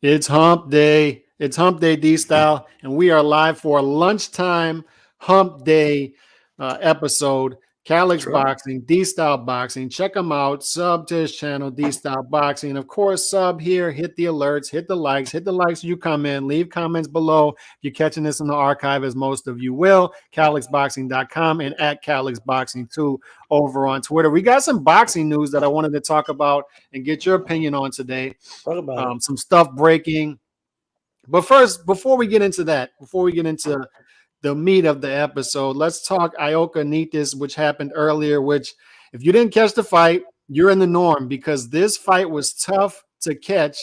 It's hump day. It's hump day D style, and we are live for a lunchtime hump day episode. Calyx Sure. Boxing, D Style Boxing. Check him out. Sub to his channel, D Style Boxing. And of course, sub here, hit the alerts, hit the likes, you come in, leave comments below. If you're catching this in the archive, as most of you will, calyxboxing.com and at calyxboxing2 over on Twitter. We got some boxing news that I wanted to talk about and get your opinion on today. Talk about Some stuff breaking. But first, before we get into the meat of the episode, let's talk Ioka Nietes, which happened earlier, which if you didn't catch the fight, you're in the norm because this fight was tough to catch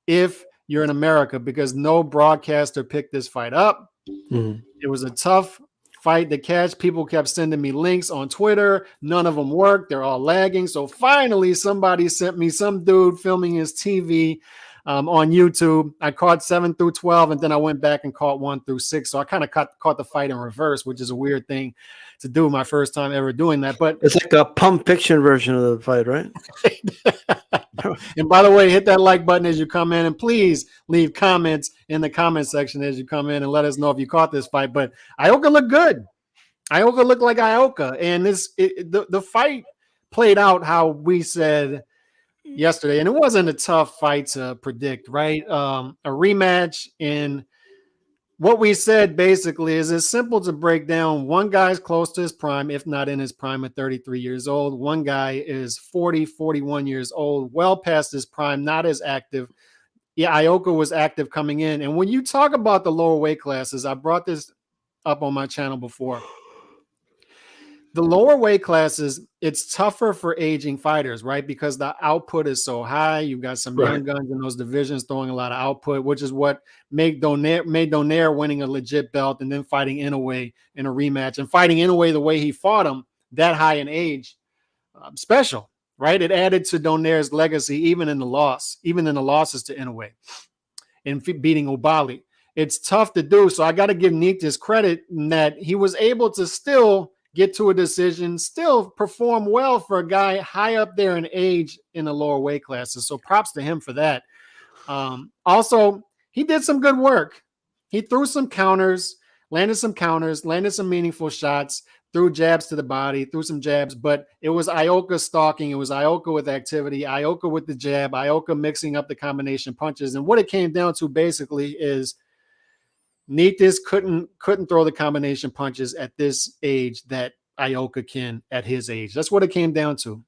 if you're in America because no broadcaster picked this fight up. It was a tough fight to catch. People kept sending me links on Twitter. None of them worked. They're all lagging. So finally, somebody sent me some dude filming his TV on YouTube. I caught 7 through 12, and then I went back and caught 1 through 6. So I kind of caught the fight in reverse, which is a weird thing to do. My first time ever doing that. But it's like a Pulp Fiction version of the fight, right? And by the way, hit that like button as you come in, and please leave comments in the comment section as you come in and let us know if you caught this fight. But Ioka looked good. Ioka looked like Ioka, and the fight played out how we said yesterday, and it wasn't a tough fight to predict, right? A rematch, and what we said basically is it's simple to break down. One guy's close to his prime, if not in his prime at 33 years old. One guy is 40, 41 years old, well past his prime, not as active. Yeah, Ioka was active coming in. And when you talk about the lower weight classes, I brought this up on my channel before. The lower weight classes, it's tougher for aging fighters, right? Because the output is so high. You've got some young guns in those divisions throwing a lot of output, which is what made Donaire winning a legit belt and then fighting Inoue in a rematch and fighting Inoue the way he fought him that high in age. Special, right? It added to Donaire's legacy, even in the losses to Inoue and beating Ubali. It's tough to do. So I got to give Nietes credit in that he was able to still get to a decision, still perform well for a guy high up there in age in the lower weight classes. So props to him for that. Also, he did some good work. He threw some counters, landed some meaningful shots, threw jabs to the body, threw some jabs, but it was Ioka stalking. It was Ioka with activity, Ioka with the jab, Ioka mixing up the combination punches. And what it came down to basically is Nietes couldn't throw the combination punches at this age that Ioka can at his age. That's what it came down to.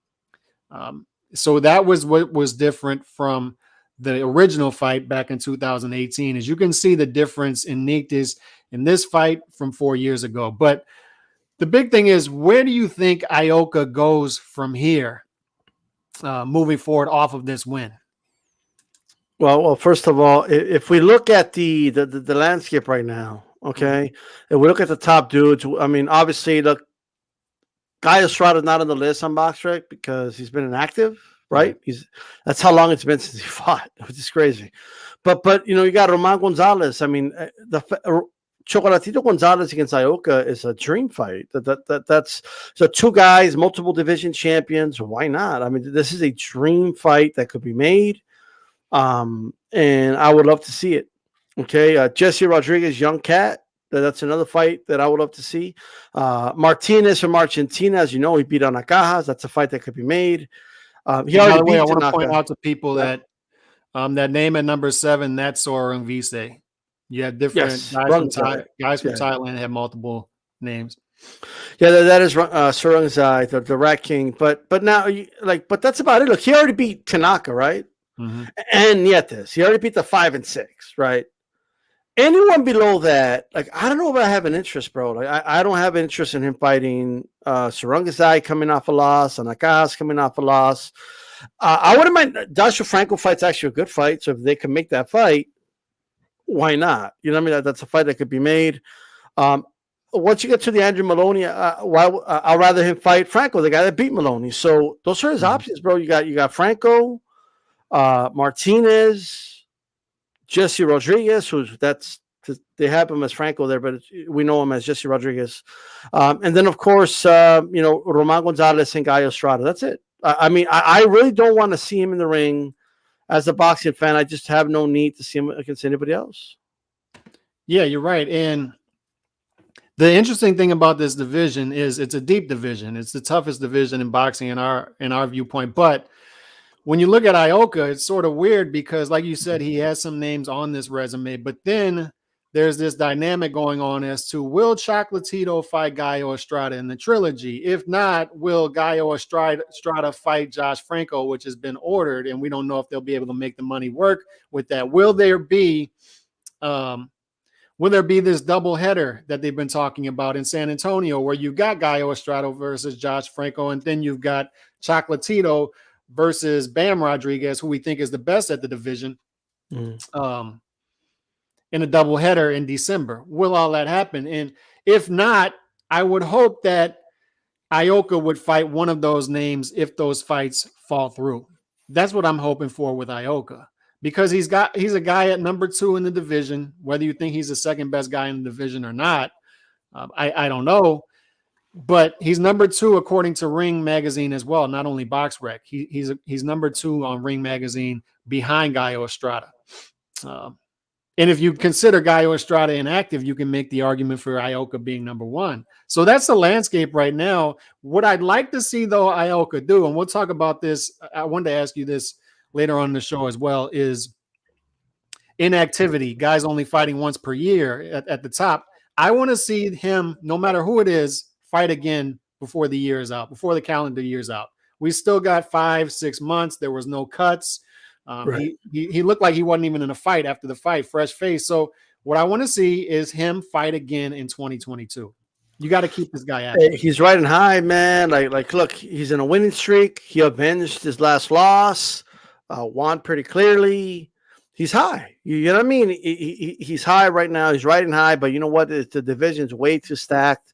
So that was what was different from the original fight back in 2018. As you can see the difference in Nietes in this fight from 4 years ago. But the big thing is, where do you think Ioka goes from here moving forward off of this win? Well, first of all, if we look at the landscape right now, okay, and we look at the top dudes, I mean, obviously, look, Guy Estrada's not on the list on BoxRec because he's been inactive, right? That's how long it's been since he fought, which is crazy. But you got Roman Gonzalez. I mean, the Chocolatito Gonzalez against Ioka is a dream fight. That's so two guys, multiple division champions. Why not? I mean, this is a dream fight that could be made. And I would love to see it. Okay. Jesse Rodriguez, young cat. That's another fight that I would love to see. Martinez from Argentina, as you know, he beat Anacajas. That's a fight that could be made. He already beat I want to point out to people that that name at number 7, that's Sorang Vise. You have different guys from Thailand have multiple names. Yeah, that is Sorang Zai, the Rat King. But now, but that's about it. Look, he already beat Tanaka, right? Mm-hmm. And Nietes, he already beat the 5 and 6, right? Anyone below that, I don't know if I have an interest, bro. I don't have an interest in him fighting Sarungasai coming off a loss, Anakas coming off a loss. I wouldn't mind. Joshua Franco fight's actually a good fight, so if they can make that fight, why not? You know what I mean? That's a fight that could be made. Once you get to the Andrew Maloney, I'll rather him fight Franco, the guy that beat Maloney. So those are his options, bro. You got Franco, Martinez, Jesse Rodriguez, they have him as Franco there, but we know him as Jesse Rodriguez. And then, of course, Roman Gonzalez and Guy Estrada. That's it. I mean, I really don't want to see him in the ring as a boxing fan, I just have no need to see him against anybody else. Yeah, you're right. And the interesting thing about this division is it's a deep division. It's the toughest division in boxing in our viewpoint. But when you look at Ioka, it's sort of weird because, like you said, he has some names on this resume, but then there's this dynamic going on as to will Chocolatito fight Gallo Estrada in the trilogy? If not, will Gallo Estrada fight Josh Franco, which has been ordered, and we don't know if they'll be able to make the money work with that. Will there be this double header that they've been talking about in San Antonio, where you've got Gallo Estrada versus Josh Franco, and then you've got Chocolatito versus Bam Rodriguez, who we think is the best at the division, in a doubleheader in December? Will all that happen? And if not, I would hope that Ioka would fight one of those names if those fights fall through. That's what I'm hoping for with Ioka, because he's a guy at number 2 in the division. Whether you think he's the second best guy in the division or not, I don't know. But he's number 2 according to Ring Magazine as well, not only BoxRec. He's number 2 on Ring Magazine behind Gallo Estrada. And if you consider Gallo Estrada inactive, you can make the argument for Ioka being number 1. So that's the landscape right now. What I'd like to see, though, Ioka do, and we'll talk about this, I wanted to ask you this later on in the show as well, is inactivity, guys only fighting once per year at the top. I want to see him, no matter who it is, fight again before the year is out, before the calendar year is out. We still got 5-6 months. There was no cuts. Right. He looked like he wasn't even in a fight after the fight, fresh face. So what I want to see is him fight again in 2022. You got to keep this guy active. Hey, he's riding high, man. Like, look, he's in a winning streak. He avenged his last loss, won pretty clearly. He's high. You know what I mean? He's high right now. He's riding high, but you know what? The division's way too stacked.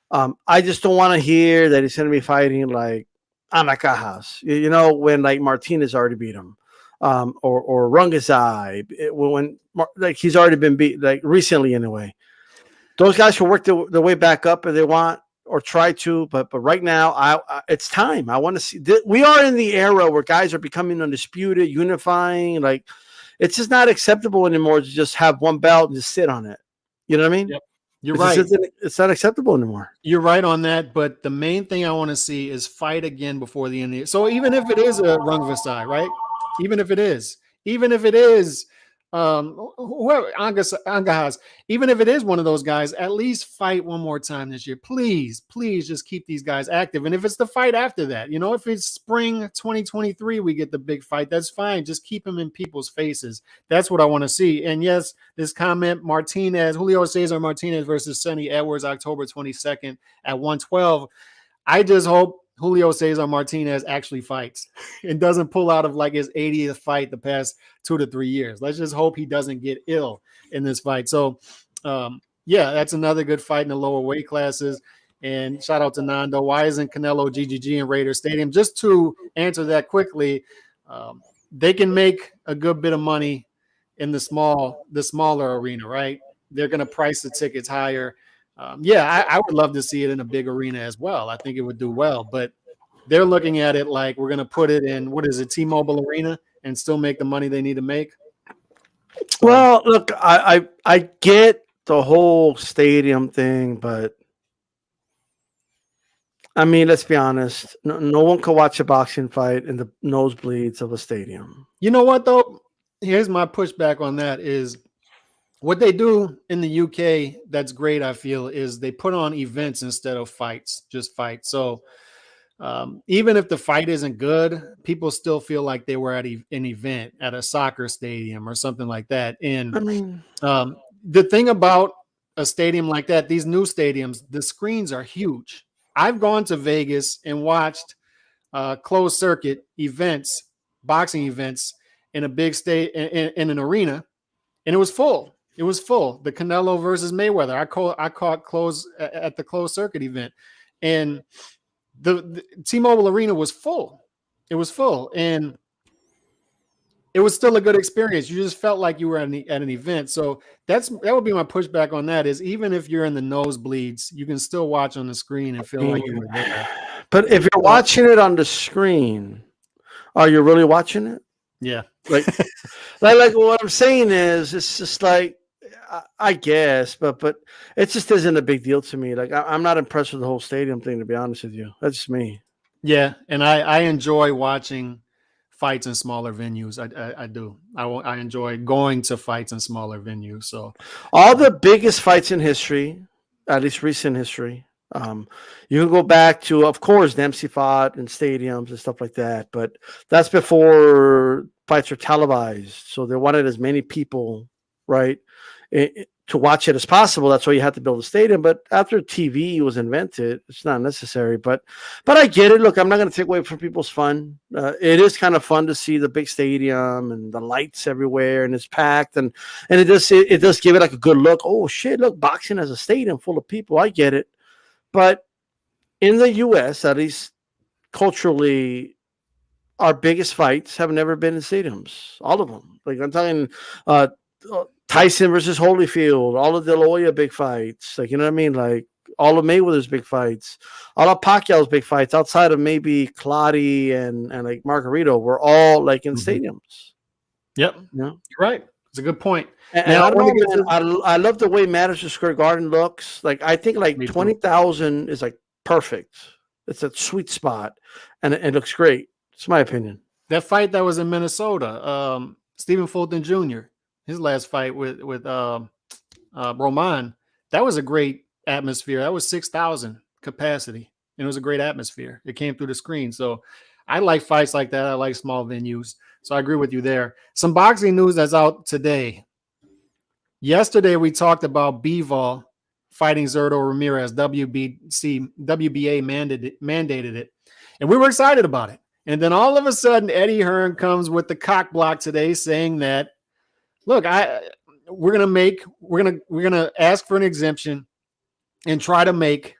I just don't want to hear that he's going to be fighting like Anacajas, you know, when like Martinez already beat him. Or Rungazai, when like he's already been beat, like recently anyway. Those guys can work their way back up if they want or try to, but right now, it's time. I want to see. We are in the era where guys are becoming undisputed, unifying. Like it's just not acceptable anymore to just have one belt and just sit on it. You know what I mean? Yep. You're right. It's not acceptable anymore. You're right on that. But the main thing I want to see is fight again before the end of the year. So even if it is a Rungvisai, right? Even if it is whoever Angahas, even if it is one of those guys, at least fight one more time this year. Please just keep these guys active. And if it's the fight after that, you know, if it's spring 2023, we get the big fight, that's fine. Just keep them in people's faces. That's what I want to see. And yes, this comment, Julio Cesar Martinez versus Sonny Edwards, October 22nd at 112. I just hope Julio Cesar Martinez actually fights and doesn't pull out of like his 80th fight the past 2 to 3 years. Let's just hope he doesn't get ill in this fight. So, yeah, that's another good fight in the lower weight classes. And shout out to Nando. Why isn't Canelo GGG in Raider Stadium? Just to answer that quickly, they can make a good bit of money in the smaller arena, right? They're going to price the tickets higher. I would love to see it in a big arena as well. I think it would do well, but they're looking at it like we're going to put it in, T-Mobile Arena and still make the money they need to make. Well, look, I get the whole stadium thing, but I mean, let's be honest. No one can watch a boxing fight in the nosebleeds of a stadium. You know what, though? Here's my pushback on that is, what they do in the UK that's great, I feel, is they put on events instead of fights, just fights. So even if the fight isn't good, people still feel like they were at an event at a soccer stadium or something like that. And I mean, the thing about a stadium like that, these new stadiums, the screens are huge. I've gone to Vegas and watched closed circuit events, boxing events in a big in an arena, and it was full. It was full. The Canelo versus Mayweather. I caught close at the closed circuit event, and the T-Mobile Arena was full. It was full, and it was still a good experience. You just felt like you were at an event. So that would be my pushback on that. Is even if you're in the nosebleeds, you can still watch on the screen and feel like you were there. But if you're watching it on the screen, are you really watching it? Yeah. Like, like what I'm saying is, it's just like, I guess, but it just isn't a big deal to me. Like, I'm not impressed with the whole stadium thing, to be honest with you. That's just me. Yeah, and I enjoy watching fights in smaller venues. I do. I enjoy going to fights in smaller venues. So all the biggest fights in history, at least recent history, you can go back to, of course, Dempsey fought in stadiums and stuff like that, but that's before fights were televised. So they wanted as many people, right, to watch it as possible. That's why you had to build a stadium. But after TV was invented, it's not necessary. But I get it. Look, I'm not going to take away from people's fun. It is kind of fun to see the big stadium and the lights everywhere, and it's packed, and it does give it like a good look. Oh shit! Look, boxing has a stadium full of people. I get it. But in the U.S., at least culturally, our biggest fights have never been in stadiums. All of them. Like I'm talking. Tyson versus Holyfield, all of De La Hoya big fights, like, you know what I mean? Like all of Mayweather's big fights, all of Pacquiao's big fights, outside of maybe Clottey and like Margarito, were all like in stadiums. Yep, you know? You're right. It's a good point. And I don't know, man, I love the way Madison Square Garden looks. Like I think like 20,000 is like perfect. It's a sweet spot, and it looks great. It's my opinion. That fight that was in Minnesota, Stephen Fulton Jr., his last fight with Roman, that was a great atmosphere. That was 6,000 capacity, and it was a great atmosphere. It came through the screen. So I like fights like that. I like small venues. So I agree with you there. Some boxing news that's out today. Yesterday, we talked about Bivol fighting Zurdo Ramirez. WBA mandated it, and we were excited about it. And then all of a sudden, Eddie Hearn comes with the cock block today, saying that, look, we're gonna ask for an exemption and try to make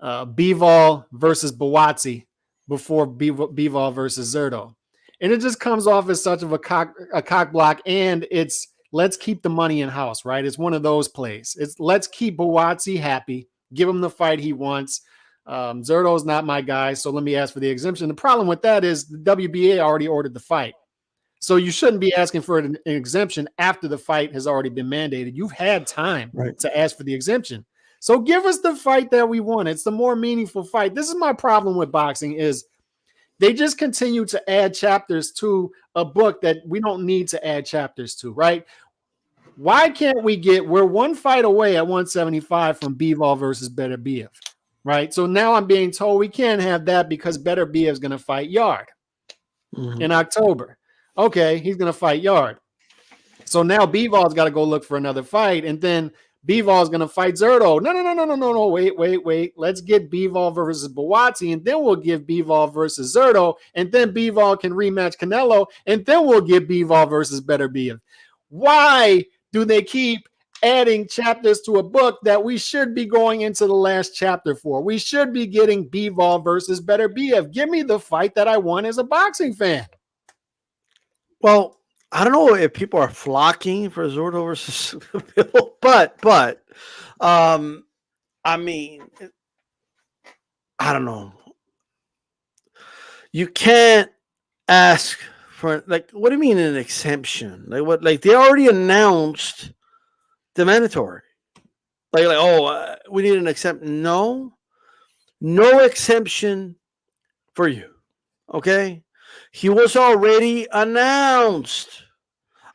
Bivol versus Buatsi before Bivol versus Zurdo, and it just comes off as such of a cock block, and it's let's keep the money in house, right? It's one of those plays. It's let's keep Buatsi happy, give him the fight he wants. Zurdo's not my guy, so let me ask for the exemption. The problem with that is the WBA already ordered the fight. So you shouldn't be asking for an exemption after the fight has already been mandated. You've had time to ask for the exemption. So give us the fight that we want. It's the more meaningful fight. This is my problem with boxing is they just continue to add chapters to a book that we don't need to add chapters to, right? Why can't we're one fight away at 175 from Bivol versus Beterbiev, right? So now I'm being told we can't have that because Beterbiev is going to fight Yard in October. Okay, he's going to fight Yard. So now Bivol's got to go look for another fight, and then Bivol's going to fight Zurdo. No. Wait. Let's get Bivol versus Buatsi, and then we'll give Bivol versus Zurdo, and then Bivol can rematch Canelo, and then we'll get Bivol versus Beterbiev. Why do they keep adding chapters to a book that we should be going into the last chapter for? We should be getting Bivol versus Beterbiev. Give me the fight that I want as a boxing fan. Well, I don't know if people are flocking for Zurdo versus Bivol, but I mean, I don't know. You can't ask for, like, what do you mean an exemption? Like what? Like they already announced the mandatory. We need an exemption. No exemption for you. Okay. He was already announced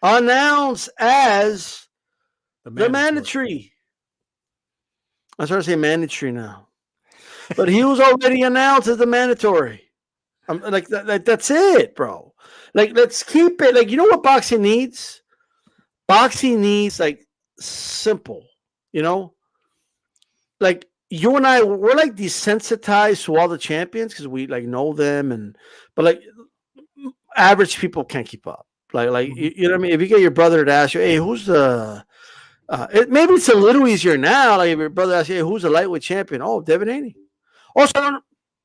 as the mandatory. I'm starting to say mandatory now, but he was already announced as the mandatory. Like that's it, bro. Like let's keep it. Like, you know what boxing needs? Boxing needs like simple. You know, like you and I, we're like desensitized to all the champions because we like know them, but like average people can't keep up. Like you know what I mean? If you get your brother to ask you, hey, who's the maybe it's a little easier now. Like if your brother asks you, hey, who's the lightweight champion? Oh, Devin Haney. Also,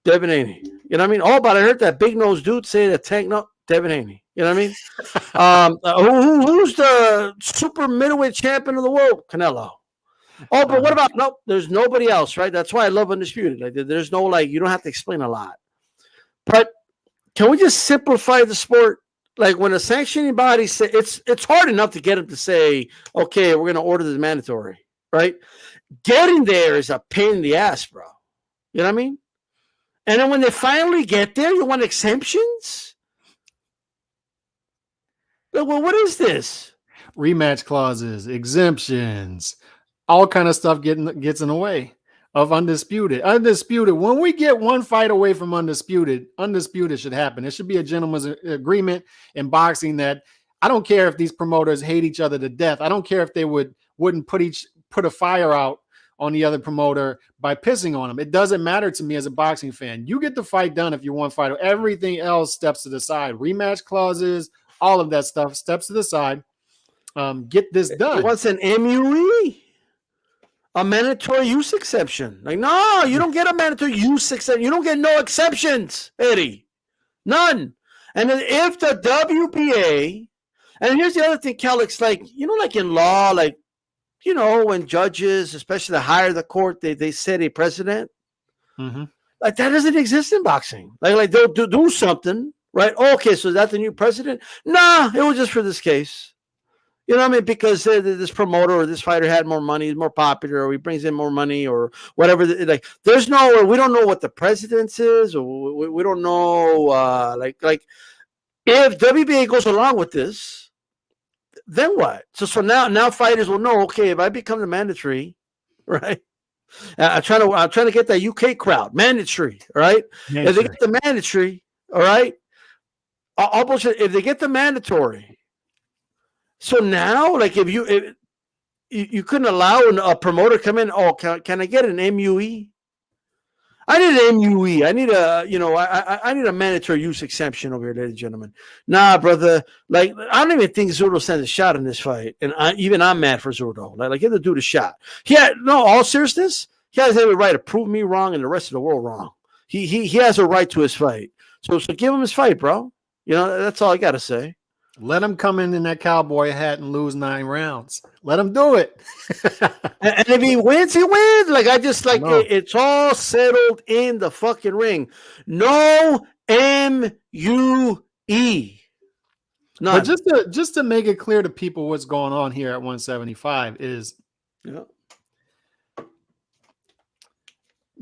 Devin Haney. You know what I mean? Oh, but I heard that big nose dude say that Tank. No, Devin Haney. You know what I mean? Who's the super middleweight champion of the world? Canelo. Oh, but what about, no, there's nobody else, right? That's why I love Undisputed. Like there's no, like, you don't have to explain a lot. But can we just simplify the sport? like when a sanctioning body say it's hard enough to get them to say, okay, we're going to order this mandatory, right? Getting there is a pain in the ass, bro. You know what I mean? And then when they finally get there, you want exemptions? Like, well, what is this? Rematch clauses, exemptions, all kind of stuff gets in the way of undisputed. Undisputed. When we get one fight away from undisputed should happen. It should be a gentleman's agreement in boxing that I don't care if these promoters hate each other to death. I don't care if they wouldn't put a fire out on the other promoter by pissing on them. It doesn't matter to me as a boxing fan. You get the fight done if you want fight. Everything else steps to the side. Rematch clauses, all of that stuff steps to the side. Get this done. What's an MUE? A mandatory use exception. Like, no, you don't get a mandatory use exception. You don't get no exceptions, Eddie. None. And then if the WBA, and here's the other thing, Calix, like, like in law, like, when judges, especially the higher the court, they set a precedent. Mm-hmm. Like, that doesn't exist in boxing. Like they'll do something, right? Okay, so is that the new precedent? Nah, it was just for this case. You know what I mean? Because this promoter or this fighter had more money, is more popular, or he brings in more money, or whatever. Like, we don't know what the precedence is, or we don't know. Like if WBA goes along with this, then what? So now fighters will know. Okay, if I become the mandatory, right? I'm trying to get that UK crowd mandatory, right? If they get the mandatory, all right. If they get the mandatory. So now, like, if you couldn't allow a promoter come in, can I get an MUE? I need an MUE. I need I need a mandatory use exemption over here, ladies and gentlemen. Nah, brother. Like, I don't even think Zurdo stands a shot in this fight, and I'm mad for Zurdo. Like, give the dude a shot. All seriousness, he has every right to prove me wrong and the rest of the world wrong. He has a right to his fight. So give him his fight, bro. That's all I gotta say. Let him come in that cowboy hat and lose 9 rounds. Let him do it. And if he wins, he wins. Like, I just like it's all settled in the fucking ring. No MUE. None. But just to make it clear to people what's going on here at 175 is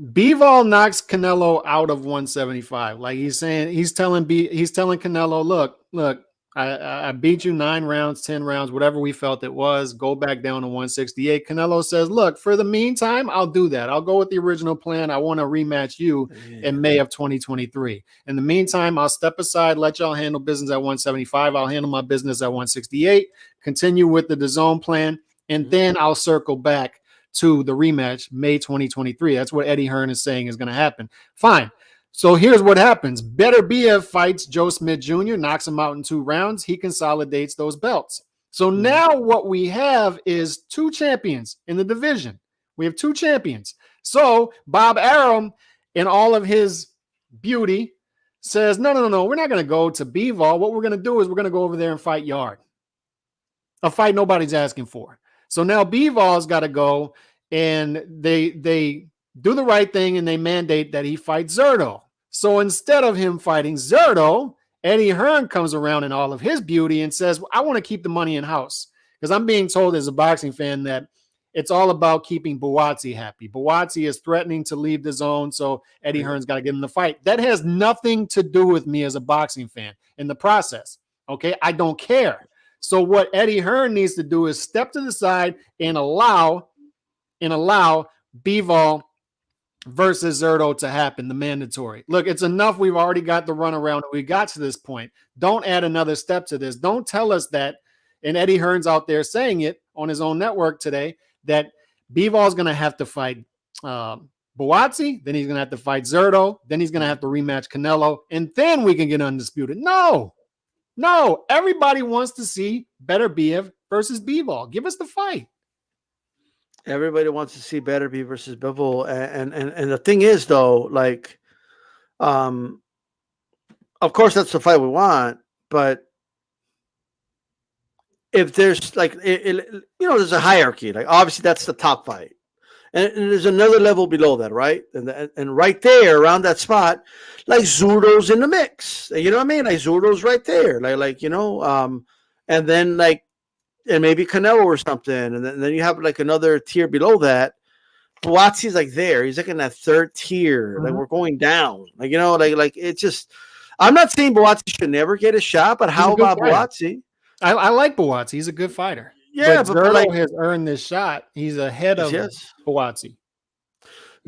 Bivol knocks Canelo out of 175. Like, he's telling Canelo, look. I beat you 9 rounds, 10 rounds, whatever we felt it was. Go back down to 168. Canelo says, look, for the meantime, I'll do that. I'll go with the original plan. I want to rematch you in May of 2023. In the meantime, I'll step aside, let y'all handle business at 175. I'll handle my business at 168, continue with the DAZN plan, and then I'll circle back to the rematch May 2023. That's what Eddie Hearn is saying is going to happen. Fine. So here's what happens. Beterbiev fights Joe Smith Jr., knocks him out in 2 rounds. He consolidates those belts. So now what we have is 2 champions in the division. We have 2 champions. So Bob Arum, in all of his beauty, says, no, we're not going to go to Bivol. What we're going to do is we're going to go over there and fight Yard. A fight nobody's asking for. So now Bivol's got to go, and they do the right thing, and they mandate that he fight Zurdo. So instead of him fighting Zurdo, Eddie Hearn comes around in all of his beauty and says, I want to keep the money in-house. Because I'm being told as a boxing fan that it's all about keeping Buatsi happy. Buatsi is threatening to leave the zone, so Eddie Hearn's got to get him the fight. That has nothing to do with me as a boxing fan in the process. Okay, I don't care. So what Eddie Hearn needs to do is step to the side and allow Bivol versus Zurdo to happen, the mandatory. Look, it's enough. We've already got the runaround. We got to this point. Don't add another step to this. Don't tell us that, and Eddie Hearn's out there saying it on his own network today, that Bivol's going to have to fight Buatsi, then he's going to have to fight Zurdo, then he's going to have to rematch Canelo, and then we can get undisputed. No. Everybody wants to see Beterbiev versus Bivol. Give us the fight. Everybody wants to see Beterbiev versus Bivol, and the thing is, though, like, of course that's the fight we want, but if there's like, there's a hierarchy. Like, obviously that's the top fight, And there's another level below that, right? And right there around that spot, like Zurdo's in the mix. You know what I mean? Like Zurdo's right there. And then and maybe Canelo or something. And then you have like another tier below that. Buatsi's like there. He's like in that third tier. Like we're going down. Like it's just. I'm not saying Buatsi should never get a shot, but how about Buatsi? I like Buatsi. He's a good fighter. Yeah, but Zurdo has earned this shot. He's ahead of Buatsi.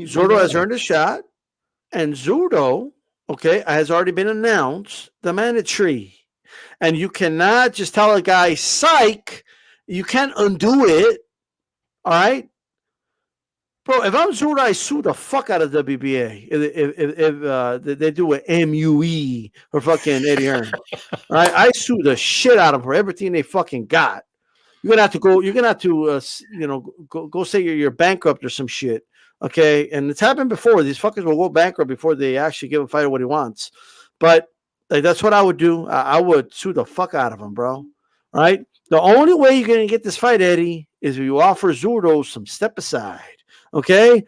Zurdo has earned a shot, and Zurdo, has already been announced the mandatory. And you cannot just tell a guy, psych, you can't undo it. All right? Bro, if I'm Zurdo, I sue the fuck out of WBA if they do an MUE for fucking Eddie Hearn. All right? I sue the shit out of them for everything they fucking got. You're gonna have to go say you're bankrupt or some shit. Okay, and it's happened before. These fuckers will go bankrupt before they actually give a fighter what he wants. But that's what I would do. I would sue the fuck out of him, bro. All right. The only way you're gonna get this fight, Eddie, is if you offer Zurdo some step aside. Okay.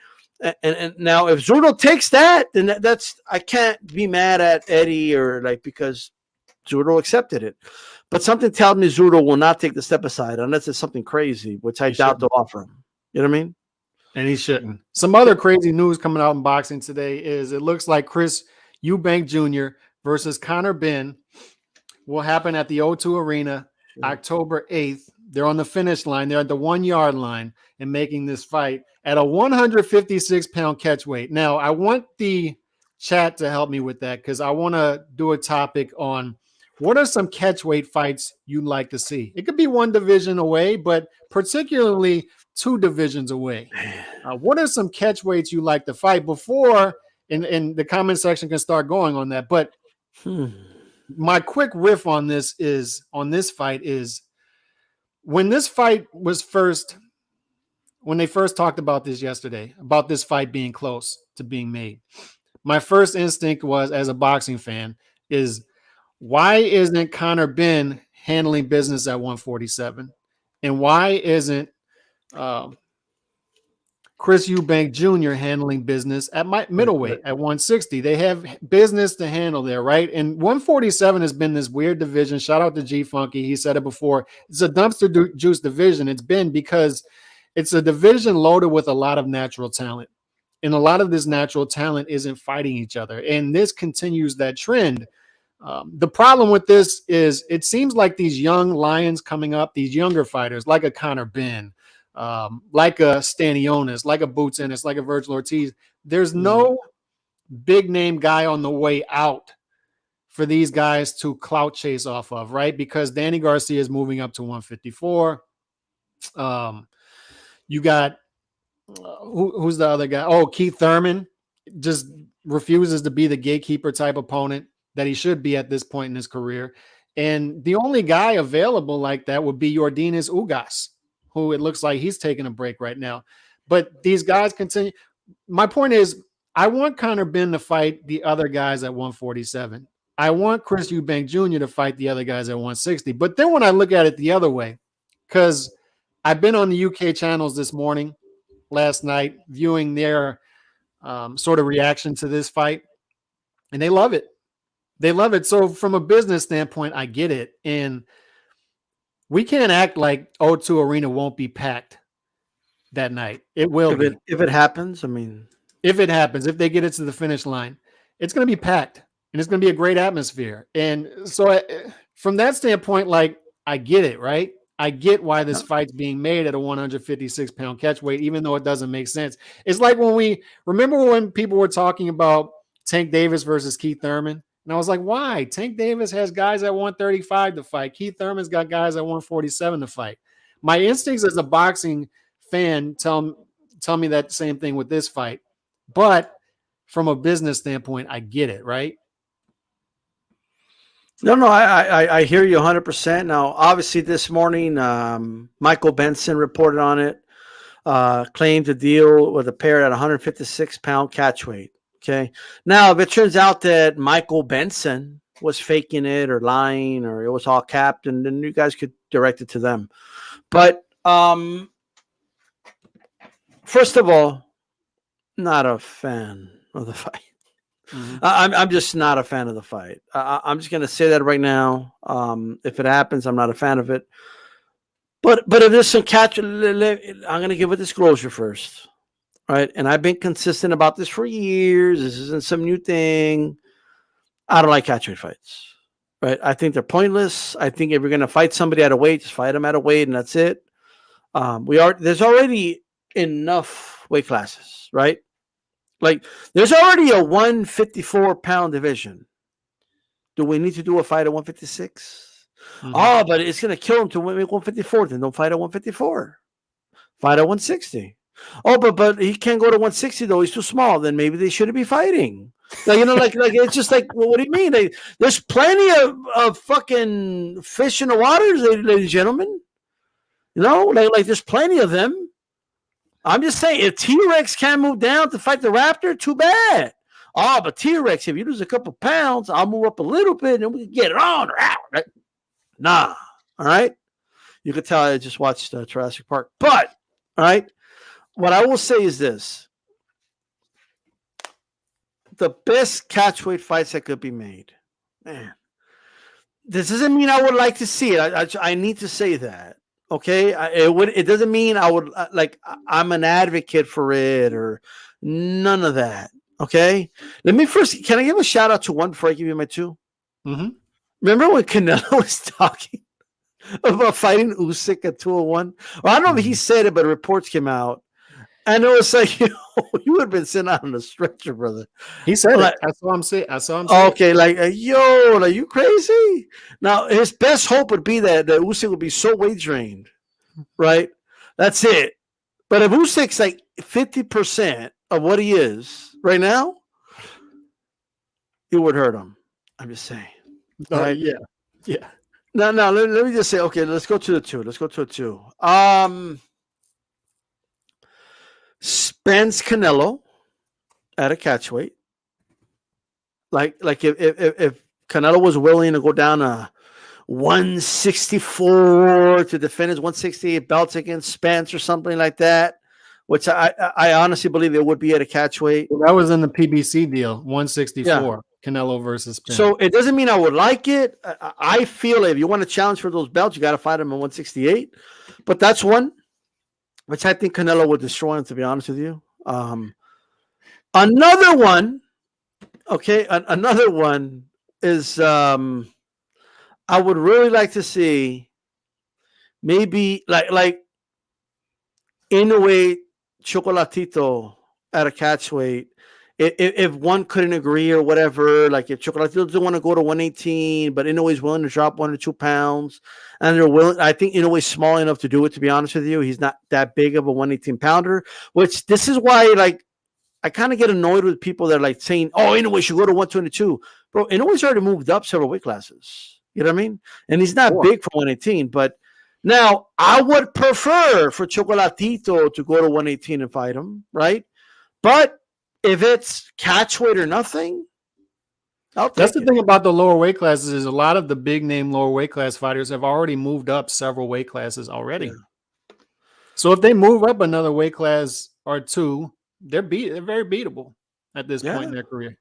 And now if Zurdo takes that, then I can't be mad at Eddie because Zurdo accepted it. But something tells me Zurdo will not take the step aside unless it's something crazy, which I doubt they'll offer him. You know what I mean? And he shouldn't. Some other crazy news coming out in boxing today is it looks like Chris Eubank Jr. versus Conor Benn will happen at the O2 Arena October 8th. They're on the finish line. They're at the 1 yard line and making this fight at a 156-pound catch weight. Now, I want the chat to help me with that because I want to do a topic on what are some catch weight fights you'd like to see. It could be one division away, but particularly 2 divisions away. What are some catch weights you like to fight before in the comment section can start going on that. But my quick riff on this fight is when this fight was when they first talked about this yesterday, about this fight being close to being made, my first instinct was, as a boxing fan, is why isn't Conor Benn handling business at 147? And why isn't Chris Eubank Jr. handling business at middleweight at 160? They have business to handle there, right? And 147 has been this weird division. Shout out to G Funky. He said it before. It's a dumpster juice division. It's been because it's a division loaded with a lot of natural talent. And a lot of this natural talent isn't fighting each other. And this continues that trend. The problem with this is it seems like these young lions coming up, these younger fighters, like a Conor Benn, like a Stanionis, like a Boots Ennis, like a Virgil Ortiz, there's no big name guy on the way out for these guys to clout chase off of, right? Because Danny Garcia is moving up to 154. You got who's the other guy? Oh, Keith Thurman just refuses to be the gatekeeper type opponent that he should be at this point in his career. And the only guy available like that would be Yordenis Ugas, who it looks like he's taking a break right now. But these guys continue. My point is, I want Conor Benn to fight the other guys at 147. I want Chris Eubank Jr. to fight the other guys at 160. But then when I look at it the other way, because I've been on the UK channels this morning, last night, viewing their sort of reaction to this fight, and they love it. They love it. So from a business standpoint, I get it. And we can't act like O2 Arena won't be packed that night. It will be. If it happens, I mean. If it happens, if they get it to the finish line, it's going to be packed. And it's going to be a great atmosphere. And so from that standpoint, like, I get it, right? I get why this fight's being made at a 156-pound catch weight, even though it doesn't make sense. It's like remember when people were talking about Tank Davis versus Keith Thurman? And I was like, why? Tank Davis has guys at 135 to fight. Keith Thurman's got guys at 147 to fight. My instincts as a boxing fan tell me that same thing with this fight. But from a business standpoint, I get it, right? No, I hear you 100%. Now, obviously, this morning, Michael Benson reported on it, claimed to deal with a pair at 156-pound catch weight. Okay. Now, if it turns out that Michael Benson was faking it or lying or it was all capped, and then you guys could direct it to them. But from first of all, not a fan of the fight. Mm-hmm. I'm just not a fan of the fight. I'm just going to say that right now. If it happens, I'm not a fan of it. But if there's some catch, I'm going to give a disclosure first, right? And I've been consistent about this for years. This isn't some new thing. I don't like catchweight fights, right? I think they're pointless. I think if you're going to fight somebody at a weight, just fight them at a weight, and that's it. There's already enough weight classes, right? Like, there's already a 154-pound division. Do we need to do a fight at 156? Mm-hmm. Oh, but it's going to kill him to make 154. Then don't fight at 154. Fight at 160. Oh, but he can't go to 160, though. He's too small. Then maybe they shouldn't be fighting. Like, like it's just like, well, what do you mean? There's plenty of fucking fish in the waters, ladies and gentlemen. Like there's plenty of them. I'm just saying, if T-Rex can't move down to fight the Raptor, too bad. Oh, but T-Rex, if you lose a couple pounds, I'll move up a little bit and we can get it on. Right? Nah. All right? You could tell I just watched Jurassic Park. But, all right, what I will say is this. The best catchweight fights that could be made. Man. This doesn't mean I would like to see it. I need to say that. Okay, it doesn't mean I would I'm an advocate for it or none of that. Okay, can I give a shout out to one before I give you my two? Mm-hmm. Remember when Canelo was talking about fighting Usyk at 201? Well, I don't know if he said it, but reports came out, and it was like you would have been sent out on a stretcher, brother. He said it. I saw him say. Okay, are you crazy? Now his best hope would be that Usyk would be so weight drained, right? That's it. But if Usyk's like 50% of what he is right now, it would hurt him. I'm just saying. Right? Yeah. No. Let me just say. Okay, let's go to the two. Spence Canelo at a catchweight. Like if Canelo was willing to go down to 164 to defend his 168 belts against Spence or something like that, which I honestly believe it would be at a catchweight. Well, that was in the PBC deal, 164, yeah. Canelo versus Spence. So it doesn't mean I would like it. I feel if you want to challenge for those belts, you got to fight him at 168. But that's one, which I think Canelo would destroy him, to be honest with you. Another one, okay, another one is I would really like to see maybe like Inoue Chocolatito at a catchweight. If one couldn't agree or whatever, like if Chocolatito doesn't want to go to 118, but Inoue's willing to drop 1 or 2 pounds, and they're willing, I think Inoue's small enough to do it, to be honest with you. He's not that big of a 118 pounder, which this is why, like, I kind of get annoyed with people that are like saying, oh, Inoue should go to 122. Bro, Inoue's already moved up several weight classes. You know what I mean? And he's not big for 118, but now I would prefer for Chocolatito to go to 118 and fight him, right? But if it's catchweight or nothing, that's the thing about the lower weight classes is a lot of the big name lower weight class fighters have already moved up several weight classes already. Yeah. So if they move up another weight class or two, they're very beatable at this point in their career.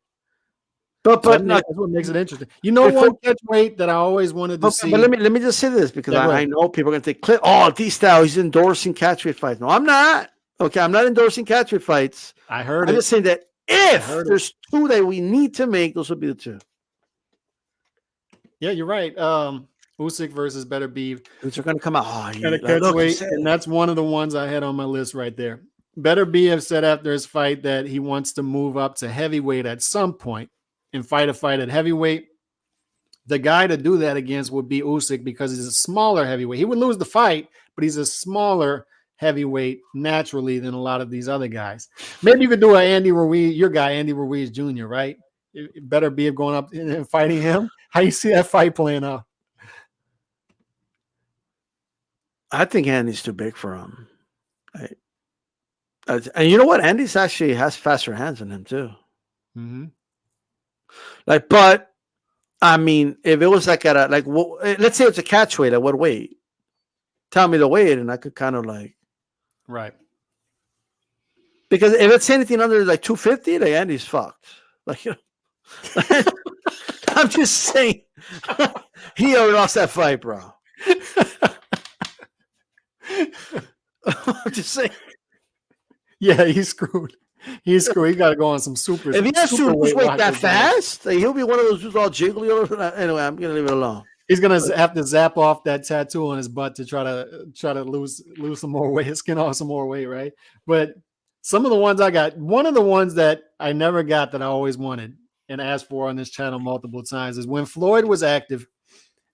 But that's what makes it interesting. You know what catchweight that I always wanted to see. But let me just say this because I know people are going to think, oh, D-Style, he's endorsing catchweight fights. No, I'm not. Okay, I'm not endorsing catchweight fights. I heard I'm just saying that if there's two that we need to make, those would be the two. Yeah, you're right. Usyk versus Better Beef. Which are going to come out. And that's one of the ones I had on my list right there. Better Beef said after his fight that he wants to move up to heavyweight at some point and fight a fight at heavyweight. The guy to do that against would be Usyk because he's a smaller heavyweight. He would lose the fight, but he's a smaller heavyweight naturally than a lot of these other guys. Maybe you could do an Andy Ruiz, your guy, Andy Ruiz Jr., right? It better be going up and fighting him. How you see that fight playing out? I think Andy's too big for him. And you know what? Andy's actually has faster hands than him too. Mm-hmm. But I mean, if it was like at a let's say it's a catchweight, at what weight? Tell me the weight, and I could kind of like. Right. Because if it's anything under like 250, like Andy's fucked. Like, I'm just saying, he already lost that fight, bro. I'm just saying. Yeah, he's screwed. He's screwed. He got to go on some super. If he has to lose weight that watches, fast, like, he'll be one of those who's all jiggly. Anyway, I'm gonna leave it alone. He's gonna have to zap off that tattoo on his butt to try to lose some more weight, skin off some more weight, right? But some of the ones I got, one of the ones that I never got that I always wanted and asked for on this channel multiple times is when Floyd was active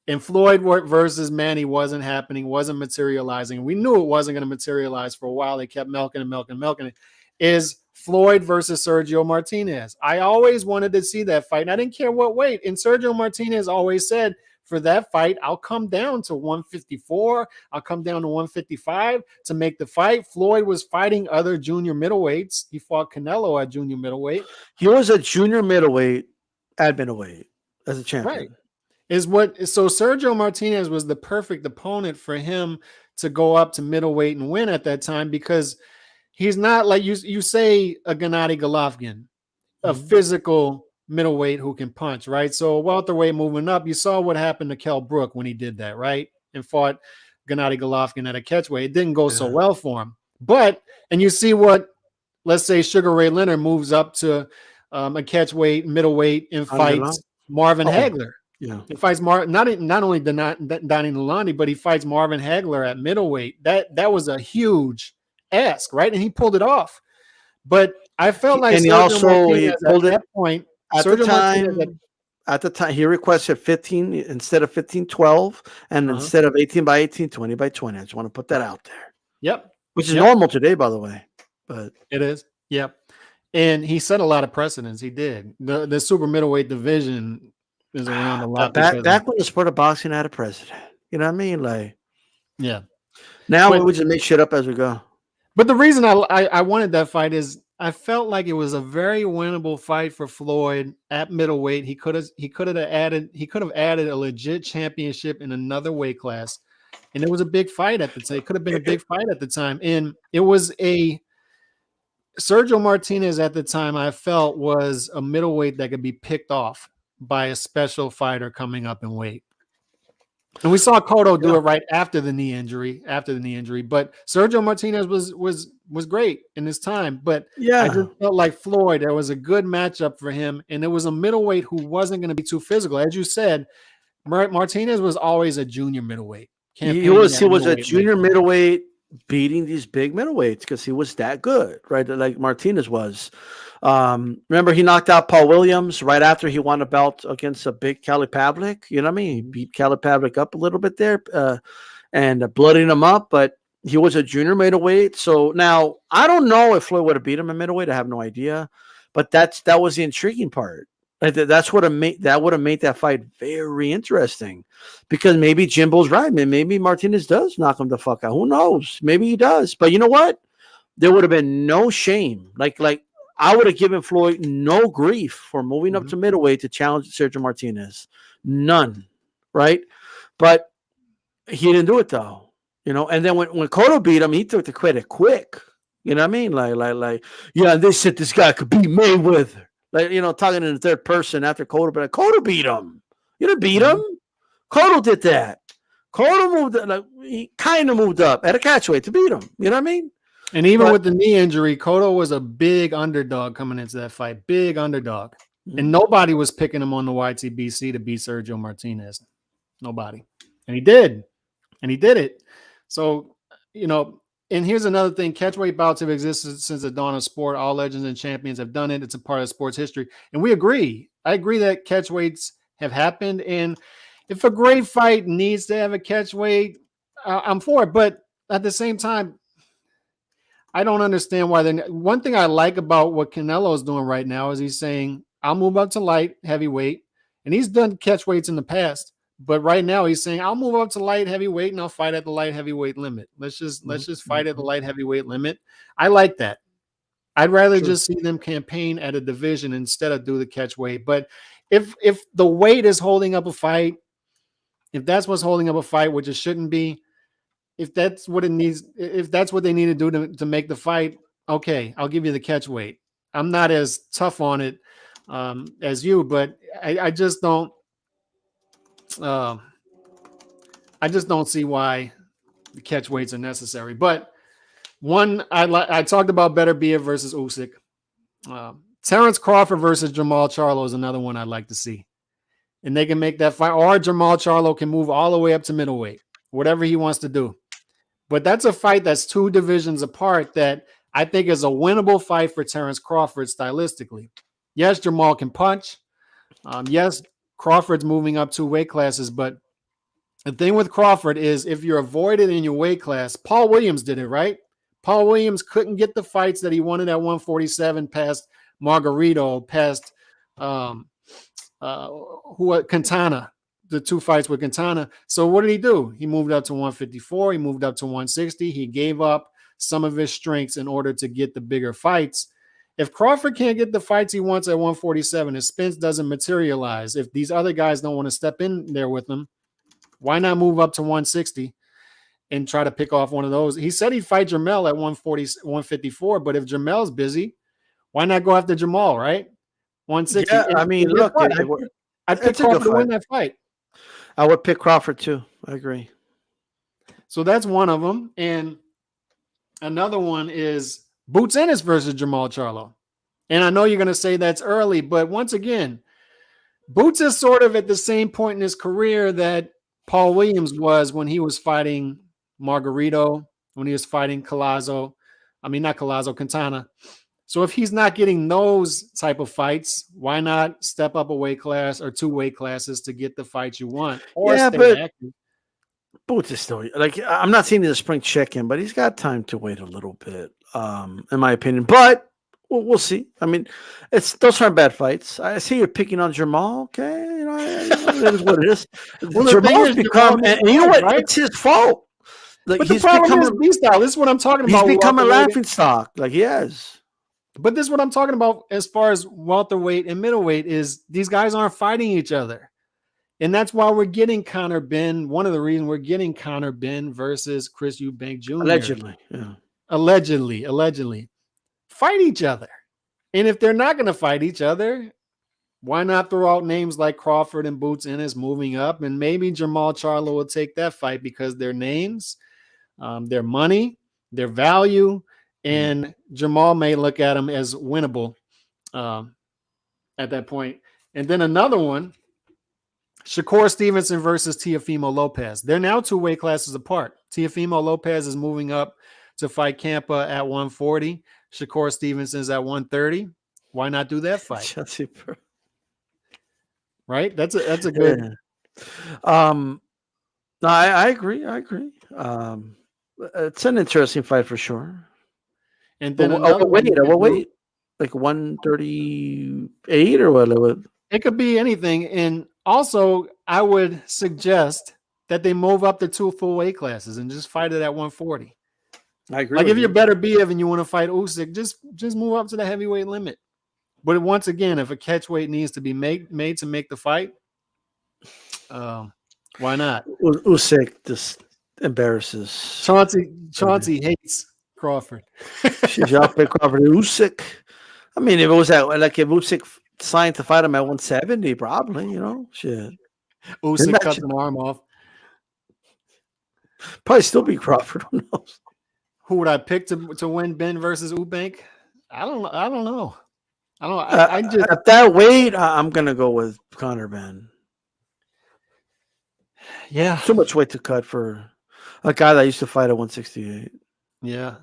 and Floyd versus Manny wasn't happening, wasn't materializing. We knew it wasn't going to materialize for a while. They kept milking it. Is Floyd versus Sergio Martinez. I always wanted to see that fight, and I didn't care what weight. And Sergio Martinez always said, for that fight, I'll come down to 154. I'll come down to 155 to make the fight. Floyd was fighting other junior middleweights. He fought Canelo at junior middleweight. He was a junior middleweight at middleweight as a champion. Right. So Sergio Martinez was the perfect opponent for him to go up to middleweight and win at that time, because he's not like you say a Gennady Golovkin, a physical middleweight who can punch, right? So welterweight moving up, you saw what happened to Kell Brook when he did that, right? And fought Gennady Golovkin at a catchweight. It didn't go so well for him. And you see what, let's say Sugar Ray Leonard moves up to a catchweight, middleweight, and fights Marvin Hagler. Yeah, he fights not only Donnie Nalani, but he fights Marvin Hagler at middleweight. That was a huge ask, right? And he pulled it off. But I felt like, and he pulled it at that point. At the time, he requested 15 instead of 15-12, and instead of 18 by 18, 20 by 20. I just want to put that out there. Yep. Which is normal today, by the way. But it is. Yep. And he set a lot of precedents. He did. The super middleweight division is around a lot. Back when the sport of boxing had a president. You know what I mean? Like, yeah. Now we just make shit up as we go. But the reason I wanted that fight is I felt like it was a very winnable fight for Floyd at middleweight. He could have added a legit championship in another weight class, and it was a big fight at the time. It could have been a big fight at the time, and it was a Sergio Martinez at the time. I felt was a middleweight that could be picked off by a special fighter coming up in weight. And we saw Cotto do it right after the knee injury. But Sergio Martinez was great in his time. But I just felt like Floyd, there was a good matchup for him, and it was a middleweight who wasn't going to be too physical. As you said, Martinez was always a junior middleweight. He was a junior middleweight beating these big middleweights because he was that good, right? Like Martinez was. Remember, he knocked out Paul Williams right after he won a belt against a big Cali Pavlik. You know what I mean? He beat Cali Pavlik up a little bit there and blooding him up, but he was a junior middleweight. So now I don't know if Floyd would have beat him in middleweight. I have no idea, but that was the intriguing part. That's what would have made that fight very interesting, because maybe Jimbo's right, man. Maybe Martinez does knock him the fuck out. Who knows? Maybe he does. But you know what? There would have been no shame. Like I would have given Floyd no grief for moving up to middleweight to challenge Sergio Martinez. None, right? But he didn't do it though, you know. And then when Cotto beat him, he took the credit quick. You know what I mean? Like, yeah, they said this guy could beat Mayweather. Like, you know, talking in the third person after Cotto, but Cotto beat him. You didn't beat him. Cotto did that. Cotto moved, he kind of moved up at a catchweight to beat him. You know what I mean? And even with the knee injury, Cotto was a big underdog coming into that fight. Big underdog. And nobody was picking him on the YTBC to beat Sergio Martinez. Nobody. And he did. And he did it. So, you know, and here's another thing. Catchweight bouts have existed since the dawn of sport. All legends and champions have done it. It's a part of sports history. And we agree. I agree that catchweights have happened. And if a great fight needs to have a catchweight, I'm for it. But at the same time, I don't understand why. One thing I like about what Canelo's doing right now is he's saying, I'll move up to light heavyweight. And he's done catchweights in the past. But right now he's saying, I'll move up to light heavyweight and I'll fight at the light heavyweight limit. Let's just fight at the light heavyweight limit. I like that. I'd rather just see them campaign at a division instead of do the catchweight. But if the weight is holding up a fight, if that's what's holding up a fight, which it shouldn't be, if that's what it needs, if that's what they need to do to make the fight, Okay, I'll give you the catch weight. I'm not as tough on it as you, but I just don't. Uh, I just don't see why the catch weights are necessary. But one, I talked about Better Be It versus Usyk. Terence Crawford versus Jamal Charlo is another one I'd like to see, and they can make that fight. Or Jamal Charlo can move all the way up to middleweight, whatever he wants to do. But that's a fight that's 2 divisions apart that I think is a winnable fight for Terence Crawford stylistically. Yes, Jamal can punch. Yes, Crawford's moving up 2 weight classes, but the thing with Crawford is if you're avoided in your weight class, Paul Williams did it, right? Paul Williams couldn't get the fights that he wanted at 147 past Margarito, past Quintana, the 2 fights with Quintana. So what did he do? He moved up to 154. He moved up to 160. He gave up some of his strengths in order to get the bigger fights. If Crawford can't get the fights he wants at 147, his Spence doesn't materialize. If these other guys don't want to step in there with him, why not move up to 160 and try to pick off one of those? He said he'd fight Jamal at 154, but if Jamal's busy, why not go after Jamal, right? 160. Yeah, I mean, look, I'd pick Crawford to win that fight. I would pick Crawford too. I agree. So that's one of them. And another one is Boots Ennis versus Jamal Charlo. And I know you're going to say that's early, but once again, Boots is sort of at the same point in his career that Paul Williams was when he was fighting Margarito, when he was fighting Quintana. So if he's not getting those type of fights, why not step up a weight class or 2 weight classes to get the fights you want? Or stay active? Boots is still like, I'm not saying he's a spring chicken, but he's got time to wait a little bit, in my opinion. But we'll see. I mean, those aren't bad fights. I see you're picking on Jamal. Okay, that is what it is. Well, Jamal's become, and you know what? Right? It's his fault. Like, but the problem is B-style. This is what I'm talking about. He's become a laughing stock. Like he has. But this is what I'm talking about as far as welterweight and middleweight is these guys aren't fighting each other. And that's why we're getting Conor Benn. One of the reasons we're getting Conor Benn versus Chris Eubank Jr. Allegedly. Yeah. Allegedly. Fight each other. And if they're not going to fight each other, why not throw out names like Crawford and Boots Ennis moving up? And maybe Jamal Charlo will take that fight because their names, their money, their value, and Jamal may look at him as winnable at that point. And then another one, Shakur Stevenson versus Tiafimo Lopez. They're now 2 weight classes apart. Tiafimo Lopez is moving up to fight Campa at 140. Shakur Stevenson is at 130. Why not do that fight? Right? That's a good. Yeah. No, I agree. It's an interesting fight for sure. And then what weight? Like 138 or what? It could be anything. And also, I would suggest that they move up to 2 full weight classes and just fight it at 140. I agree. Like if you're Better Be It and you want to fight Usyk, just move up to the heavyweight limit. But once again, if a catch weight needs to be made to make the fight, why not? Usyk just embarrasses. Chauncey hates Crawford. She's out by Crawford. Usyk. I mean, if it was if Usyk signed to fight him at 170, probably, shit. Usyk cuts an arm off. Probably still be Crawford. Who knows? Who would I pick to win Benn versus Eubank? I don't know. I just at that weight, I'm gonna go with Conor Benn. Yeah, too much weight to cut for a guy that used to fight at 168. Yeah,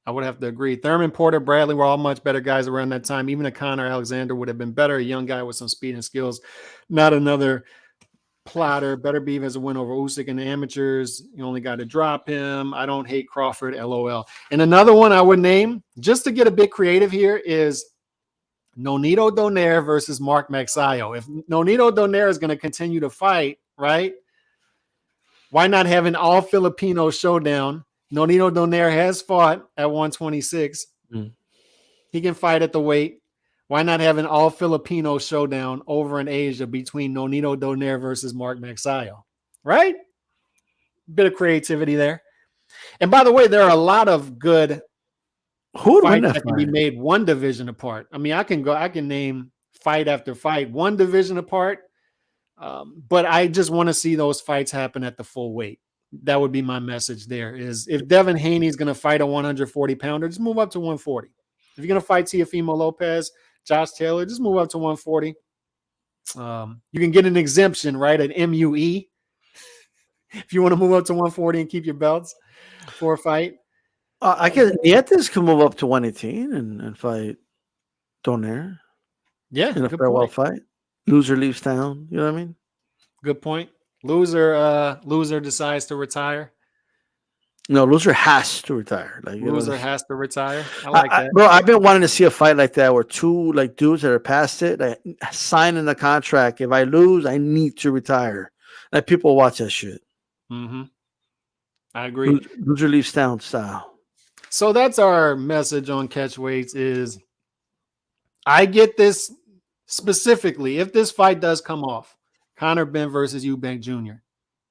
I would have to agree. Thurman, Porter, Bradley were all much better guys around that time. Even a Conor Alexander would have been better. A young guy with some speed and skills, not another plotter. Better Be as a win over Usyk in the amateurs. You only got to drop him. I don't hate Crawford, LOL. And another one I would name, just to get a bit creative here, is Nonito Donaire versus Mark Maxillo. If Nonito Donaire is going to continue to fight, right, why not have an all-Filipino showdown? Nonito Donaire has fought at 126. He can fight at the weight. Why not have an all-Filipino showdown over in Asia between Nonito Donaire versus Mark Maxillo? Right? Bit of creativity there. And by the way, there are a lot of good Who would win fights that that can be fight? made one division apart. I mean, I can name fight after fight, one division apart. But I just want to see those fights happen at the full weight. That would be my message there is if Devin Haney's going to fight a 140 pounder, just move up to 140. If you're going to fight Tiafimo Lopez, Josh Taylor, just move up to 140. You can get an exemption, right? An MUE if you want to move up to 140 and keep your belts for a fight. I guess Nietes can move up to 118 and fight Donaire. Yeah, In a farewell fight. Loser leaves town. You know what I mean? Good point. Loser decides to retire. No, loser has to retire. Like Loser has to retire. I like that. Bro, I've been wanting to see a fight like that where two like dudes that are past it, like signing the contract. If I lose, I need to retire. Like people watch that shit. Mm-hmm. I agree. Loser leaves town style. So that's our message on catchweights is I get this specifically. If this fight does come off, Conor Benn versus Eubank Jr.,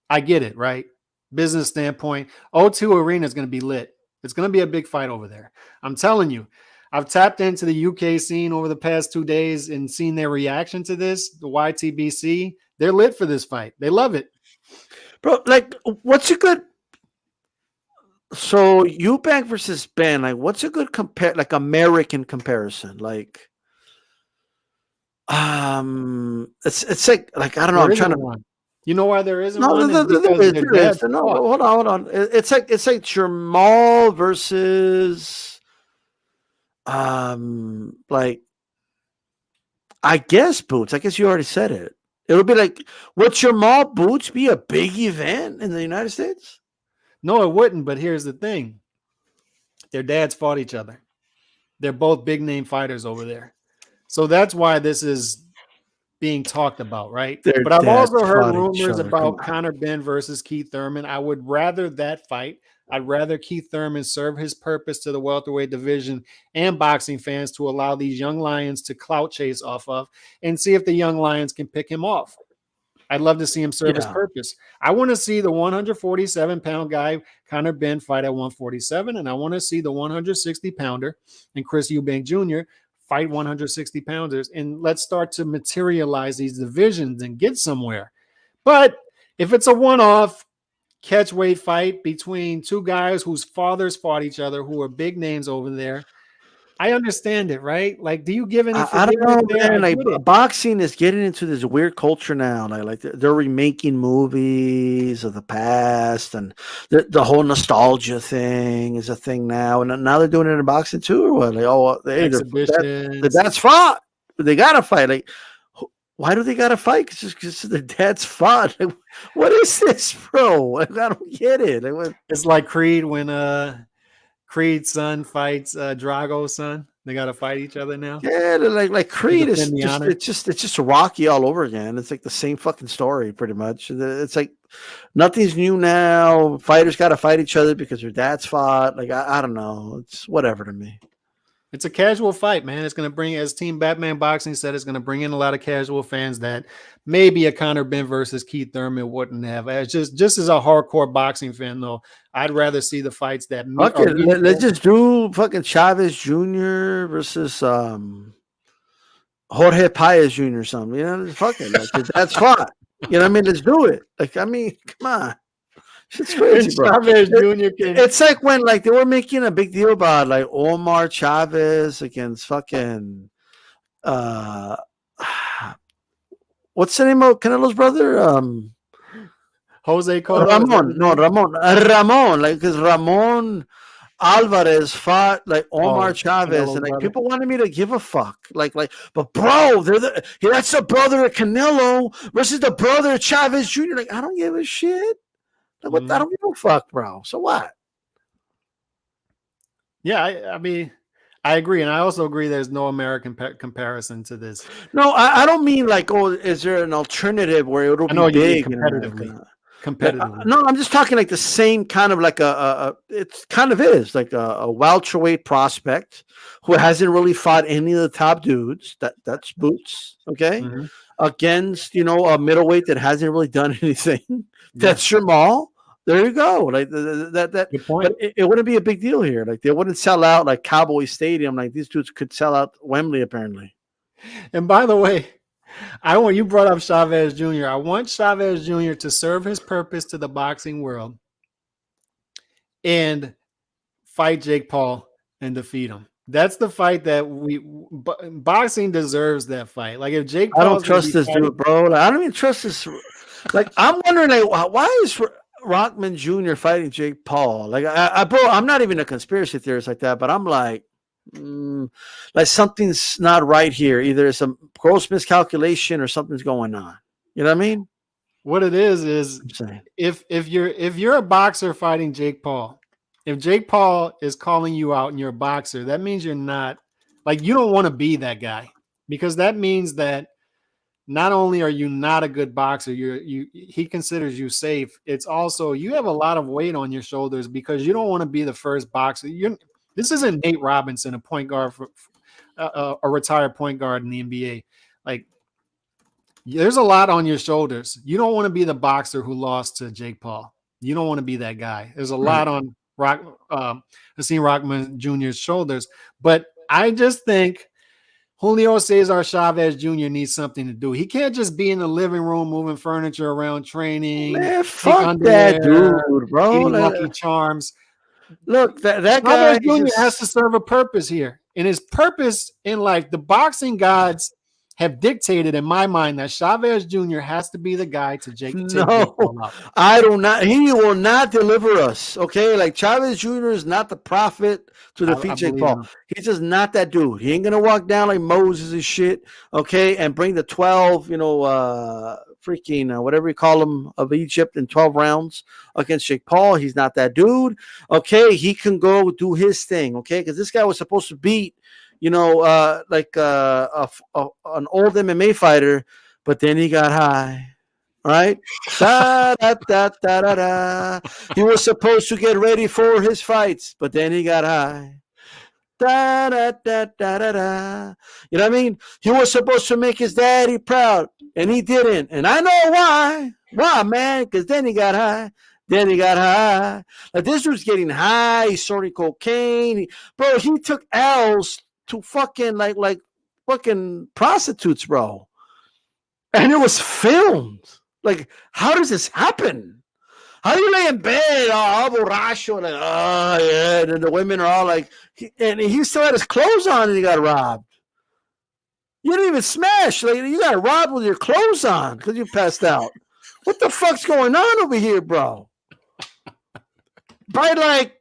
I get it, right? Business standpoint, O2 Arena is going to be lit. It's going to be a big fight over there. I'm telling you, I've tapped into the UK scene over the past 2 days and seen their reaction to this, the YTBC. They're lit for this fight. They love it. Bro, like, what's a good... So, Eubank versus Ben, like, what's a good American comparison? Like, it's like I don't know. I'm trying to... One. You know why there isn't one? No, hold on. It's like Jamal versus like I guess Boots. I guess you already said it. It'll be like, would Jamal Boots be a big event in the United States? No, it wouldn't. But here's the thing: their dads fought each other. They're both big name fighters over there, so that's why this is being talked about, right? But I've also heard rumors about Conor Benn versus Keith Thurman. I would rather that fight. I'd rather Keith Thurman serve his purpose to the welterweight division and boxing fans to allow these young lions to clout chase off of and see if the young lions can pick him off. I'd love to see him serve his purpose. I want to see the 147-pound guy, Conor Benn, fight at 147, and I want to see the 160-pounder and Chris Eubank Jr. fight 160 pounders, and let's start to materialize these divisions and get somewhere. But if it's a one-off catchweight fight between two guys whose fathers fought each other, who are big names over there, I understand it, right? Like, do you give any? I don't know, man. Like, boxing is getting into this weird culture now. Like they're remaking movies of the past, and the whole nostalgia thing is a thing now. And now they're doing it in boxing too, or what? Like, oh, that's fought. They gotta fight. Like, why do they gotta fight? Because their dad's fought. Like, what is this, bro? Like, I don't get it. Like, it's like Creed when Creed's son fights Drago's son. They got to fight each other now. Yeah, like Creed is just it's just Rocky all over again. It's like the same fucking story, pretty much. It's like nothing's new now. Fighters got to fight each other because their dads fought. Like I don't know. It's whatever to me. It's a casual fight, man. It's going to bring, as Team Batman Boxing said, it's going to bring in a lot of casual fans that maybe a Conor Benn versus Keith Thurman wouldn't have. As just as a hardcore boxing fan, though, I'd rather see the fights that. Okay, let's just do fucking Chavez Jr. versus Jorge Paez Jr. or something. You know, fuck it. Like, that's fought. You know what I mean? Let's do it. Like, I mean, come on. It's crazy, bro. Chavez Jr. It's like when like they were making a big deal about like Omar Chavez against fucking what's the name of Canelo's brother? Jose Cotto. Ramon. Like because Ramon Alvarez fought like Omar Chavez, and like brother. People wanted me to give a fuck. Like, but bro, that's the brother of Canelo versus the brother of Chavez Jr. Like, I don't give a shit. Like, what? I don't give a fuck, bro. So what? Yeah, I mean, I agree, and I also agree. There's no American comparison to this. No, I don't mean like, oh, is there an alternative where it'll be big competitively? No, I'm just talking like the same kind of like it kind of is like a welterweight prospect who hasn't really fought any of the top dudes. That's Boots, okay, against a middleweight that hasn't really done anything. That's Jamal. There you go. Like that. Good point. But it wouldn't be a big deal here. Like they wouldn't sell out like Cowboy Stadium. Like these dudes could sell out Wembley apparently. And by the way, you brought up Chavez Jr. I want Chavez Jr. to serve his purpose to the boxing world and fight Jake Paul and defeat him. That's the fight that boxing deserves that fight. Like if Jake Paul, I don't trust this dude, bro. Like, I don't even trust this. Like I'm wondering, like, why is Rockman Jr. fighting Jake Paul? Like, bro, I'm not even a conspiracy theorist like that, but I'm like something's not right here. Either it's a gross miscalculation or something's going on. You know what I mean? What it is if you're a boxer fighting Jake Paul, if Jake Paul is calling you out and you're a boxer, that means you're not, like, you don't want to be that guy, because that means that not only are you not a good boxer, he considers you safe. It's also you have a lot of weight on your shoulders because you don't want to be the first boxer. This isn't Nate Robinson, a point guard for a retired point guard in the NBA. Like, there's a lot on your shoulders. You don't want to be the boxer who lost to Jake Paul. You don't want to be that guy. There's a lot on Hakeem Rockman Jr.'s shoulders. But I just think Julio Cesar Chavez Jr. needs something to do. He can't just be in the living room moving furniture around training. Man, fuck that dude, bro. Lucky Charms. Look, that Chavez guy Jr. has to serve a purpose here. And his purpose in life, the boxing gods have dictated in my mind that Chavez Jr. has to be the guy to take Jake Paul out. I do not. He will not deliver us. Okay, like Chavez Jr. is not the prophet to defeat Jake Paul. He's just not that dude. He ain't gonna walk down like Moses and shit. Okay, and bring the 12, whatever you call him of Egypt in 12 rounds against Jake Paul. He's not that dude. Okay, he can go do his thing. Okay, because this guy was supposed to beat an old MMA fighter, but then he got high. Right? Da, da, da, da, da, da. He was supposed to get ready for his fights, but then he got high. Da, da, da, da, da, da. You know what I mean? He was supposed to make his daddy proud, and he didn't. And I know why. Why, man? Because then he got high. Like, this dude's getting high. He's snorting cocaine. Bro, he took L's to fucking like fucking prostitutes, bro. And it was filmed. Like, how does this happen? How do you lay in bed all borracho, like, oh yeah, and the women are all like, and he still had his clothes on and he got robbed. You didn't even smash. Like, you got robbed with your clothes on because you passed out. What the fuck's going on over here, bro? But like,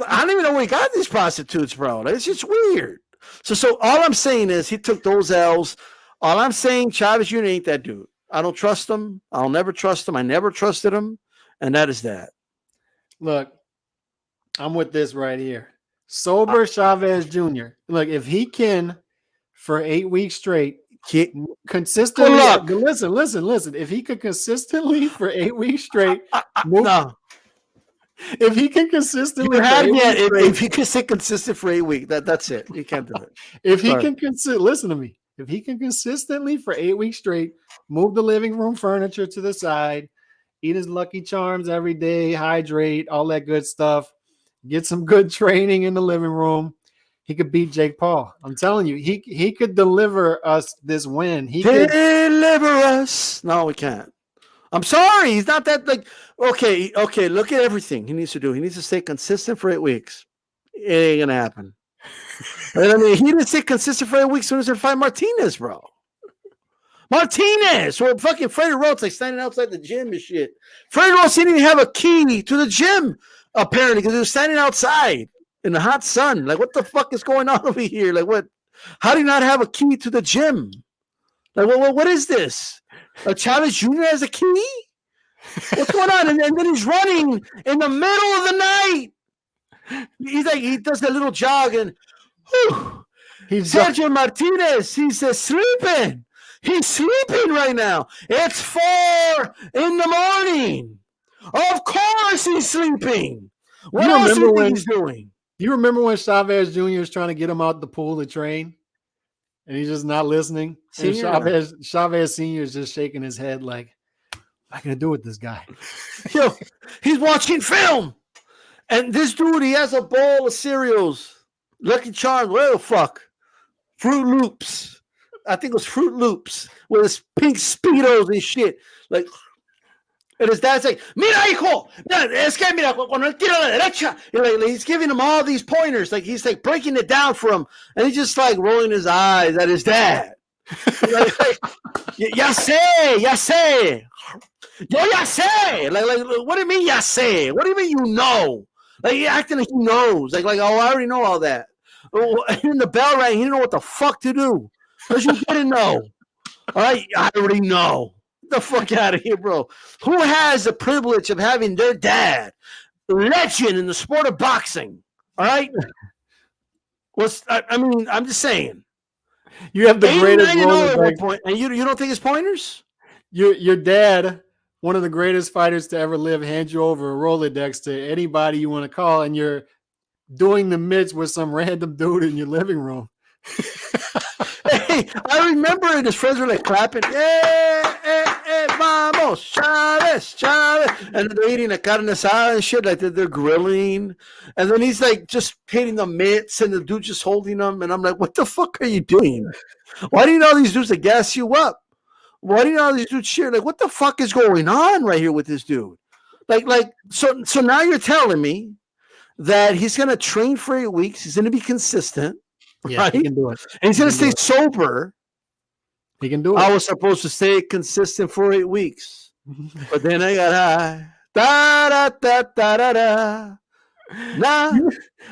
I don't even know where he got these prostitutes, bro. Like, it's just weird. So all I'm saying is he took those L's. All I'm saying, Chavez Jr. ain't that dude. I don't trust him. I'll never trust him. I never trusted him. And that is that. Look, I'm with this right here. Sober Chavez Jr. Look, if he can, for 8 weeks straight, consistently. Listen. If he could consistently for 8 weeks straight, if he can consistently, if he can stay consistent for 8 weeks, that's it. You can't do it. If he can listen to me. If he can consistently for 8 weeks straight move the living room furniture to the side, eat his Lucky Charms every day, hydrate, all that good stuff, get some good training in the living room, he could beat Jake Paul. I'm telling you, he could deliver us this win. He could deliver us. No, we can't. I'm sorry. He's not that like, okay. Look at everything he needs to do. He needs to stay consistent for 8 weeks. It ain't going to happen. I mean, he didn't stay consistent for 8 weeks as soon as they fight Martinez, bro. Martinez, or fucking Freddie Rhodes, like standing outside the gym and shit. Freddie Rhodes didn't even have a key to the gym, apparently, because he was standing outside in the hot sun. Like, what the fuck is going on over here? Like, what? How do you not have a key to the gym? Like, what is this? Chavez Jr. has a key? What's going on? And then he's running in the middle of the night. He's like, he does a little jog and Sergio Martinez, he's sleeping. He's sleeping right now. It's 4 a.m. Of course he's sleeping. What else do you think he's doing? You remember when Chavez Jr. is trying to get him out the pool to train? And he's just not listening. And Chavez Sr. is just shaking his head like, I can do with this guy. Yo, he's watching film. And this dude, he has a bowl of cereals. Lucky Charms, where the fuck? Fruit Loops. I think it was Fruit Loops with his pink Speedos and shit. Like, and his dad's like, mira, hijo, mira, es que mira, cuando él tira a la derecha. Like, he's giving him all these pointers. Like, he's like breaking it down for him. And he's just like rolling his eyes at his dad. Like, ya sé, ya sé. Yo ya sé. Like, what do you mean ya sé? What do you mean you know? Like, he acting like he knows. Like, oh, I already know all that. And the bell rang. He didn't know what the fuck to do. Because you didn't know. All right? I already know. Get the fuck out of here, bro. Who has the privilege of having their dad, legend in the sport of boxing, all right? I mean, I'm just saying. You have the greatest role at one point, and you don't think it's pointers? Your dad, one of the greatest fighters to ever live, hands you over a Rolodex to anybody you want to call, and you're doing the mitts with some random dude in your living room. Hey, I remember it. His friends were like clapping. Hey, vamos, Chavez. And they're eating a carne asada and shit. Like they're grilling. And then he's like just hitting the mitts and the dude just holding them. And I'm like, what the fuck are you doing? Why do you know these dudes that gas you up? Why do you know these dudes cheer? Like, what the fuck is going on right here with this dude? So now you're telling me that he's going to train for 8 weeks. He's going to be consistent. Yeah, right? He can do it. And he's going to stay sober. He can do it. I was supposed to stay consistent for 8 weeks. But then I got high. Da-da-da-da-da-da. Nah.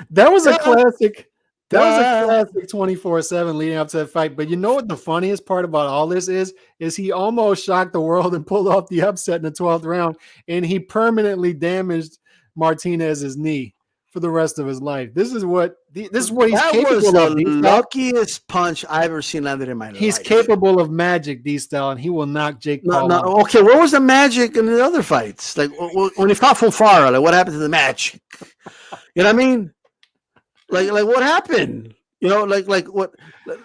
That was a classic. That was a classic 24/7 leading up to that fight. But you know what the funniest part about all this is he almost shocked the world and pulled off the upset in the 12th round. And he permanently damaged Martinez's knee for the rest of his life. This is what he's capable of. The luckiest punch I've ever seen landed in my life. He's capable of magic, D-style, and he will knock Jake Paul out. Okay, where was the magic in the other fights? Like when he fought Fulfara, like what happened to the magic? You know what I mean? Like what happened? You know, like what?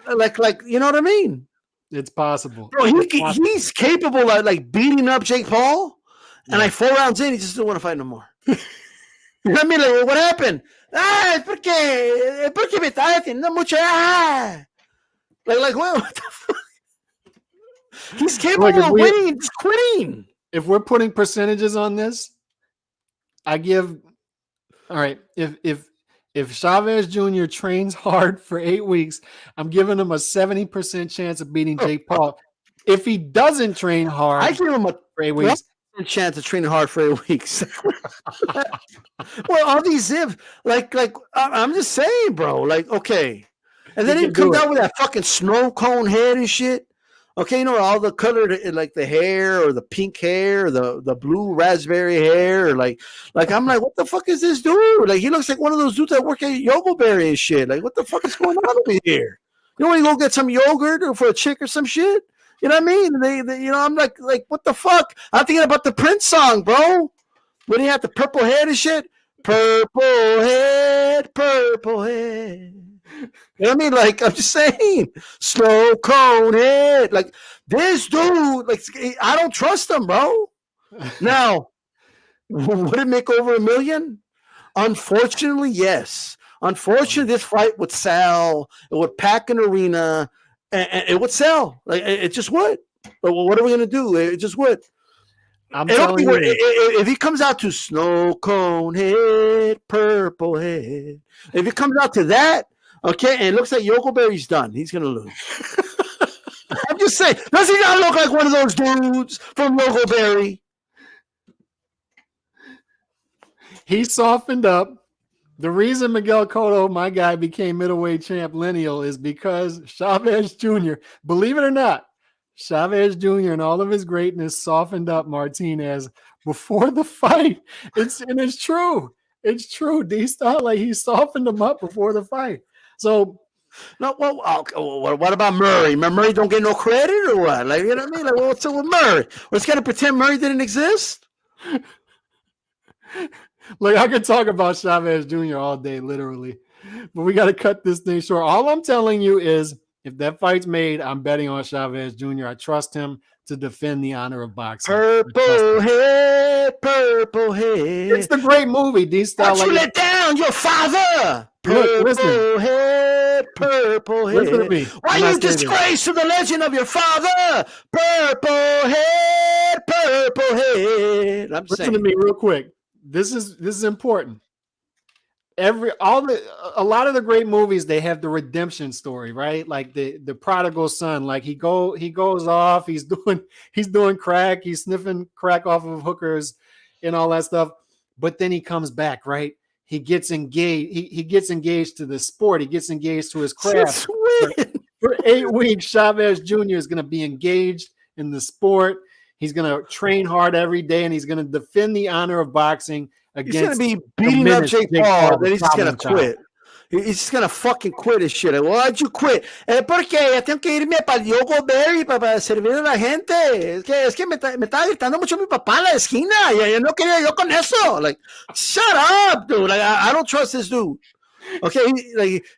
Like you know what I mean? It's possible. Bro, he's capable of like beating up Jake Paul, and like 4 rounds in, he just didn't want to fight no more. You know what I mean? Like, what happened? Porque me está haciendo mucho. Like what the fuck? He's capable of winning, just quitting. If we're putting percentages on this, I give. All right, if Chavez Jr. trains hard for 8 weeks, I'm giving him a 70% chance of beating Jake Paul. If he doesn't train hard, I give him a for 8 weeks. Chance of training hard for 8 weeks. Well, all these I'm just saying, bro. Like, okay, and then he comes out with that fucking snow cone head and shit. Okay, you know all the color, like the hair or the pink hair, or the blue raspberry hair, or like I'm like, what the fuck is this dude? Like, he looks like one of those dudes that work at Yogoberry and shit. Like, what the fuck is going on over here? You know when you go get some yogurt or for a chick or some shit? You know what I mean? They you know, I'm like, what the fuck? I'm thinking about the Prince song, bro. When he had the purple head and shit. Purple head. You know what I mean? Like, I'm just saying. Snow cone head. Like, this dude, like, I don't trust him, bro. Now, would it make over $1 million? Unfortunately, yes. Unfortunately, this fight would sell. It would pack an arena. And it would sell. Like it just would. But what are we gonna do? It just would. I'm telling you, if he comes out to snow cone head, purple head, if he comes out to that, okay, and it looks like Yogoberry's done, he's gonna lose. I'm just saying, does he not look like one of those dudes from Yogoberry? He softened up. The reason Miguel Cotto, my guy, became middleweight champ lineal is because Chavez Jr., believe it or not, Chavez Jr. and all of his greatness softened up Martinez before the fight. It's true. It's true. D-Style, like he softened him up before the fight. So, no, well, what about Murray? Murray don't get no credit or what? Like, you know what I mean? Like, what's up with Murray? We're just gonna pretend Murray didn't exist? Look, I could talk about Chavez Jr. all day, literally, but we got to cut this thing short. All I'm telling you is if that fight's made, I'm betting on Chavez Jr. I trust him to defend the honor of boxing. Purple head. It's the great movie. D-Style. Why don't you let down your father? Look, Purple head. Listen to me. Why you disgrace to the legend of your father? Purple head. Listen to me real quick. This is important. A lot of the great movies, they have the redemption story, right? Like the prodigal son. Like he goes off, he's doing crack, he's sniffing crack off of hookers and all that stuff. But then he comes back, right? He gets engaged. He gets engaged to the sport. He gets engaged to his craft. For 8 weeks, Chavez Jr. is going to be engaged in the sport. He's going to train hard every day, and he's going to defend the honor of boxing against. He's going to be beating up Jake Paul, then he's just going to quit. He's just going to fucking quit his shit. Why'd you quit? Porque ya tengo que irme para el Yogo Berry para servir a la gente. Es que me estaba gritando mucho mi papá en la esquina. Ya no quería yo con eso. Like, shut up, dude. Like, I don't trust this dude. Okay,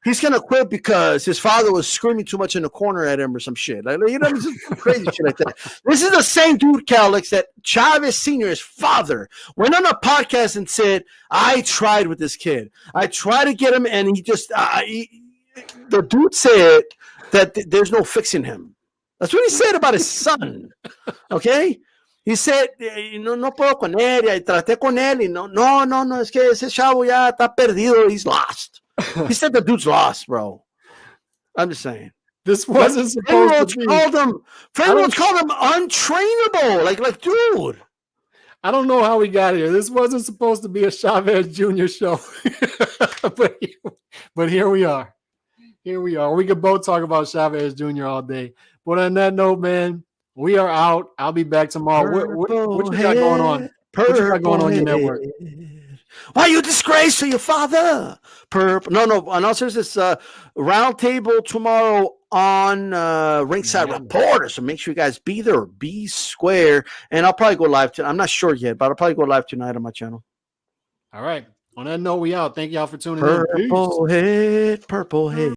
he's gonna quit because his father was screaming too much in the corner at him or some shit. Like, some crazy shit like that. This is the same dude, Calix, that Chavez Sr., his father, went on a podcast and said, "I tried with this kid. I tried to get him, and he just the dude said that there's no fixing him." That's what he said about his son. Okay. He said, no puedo con él, y traté con él, y no, es que ese chavo ya está perdido, he's lost. He said the dude's lost, bro. I'm just saying. This wasn't supposed to be. Friend called him untrainable. Like, dude. I don't know how we got here. This wasn't supposed to be a Chavez Jr. show. but here we are. We could both talk about Chavez Jr. all day. But on that note, man, we are out. I'll be back tomorrow. What you got going on? What you got going on your network? Why you disgrace to your father? No. On all seriousness, round table tomorrow on Ringside Reporter. So make sure you guys be there. Be square. And I'll probably go live tonight. I'm not sure yet, but I'll probably go live tonight on my channel. All right. On that note, we out. Thank y'all for tuning in. Purple head.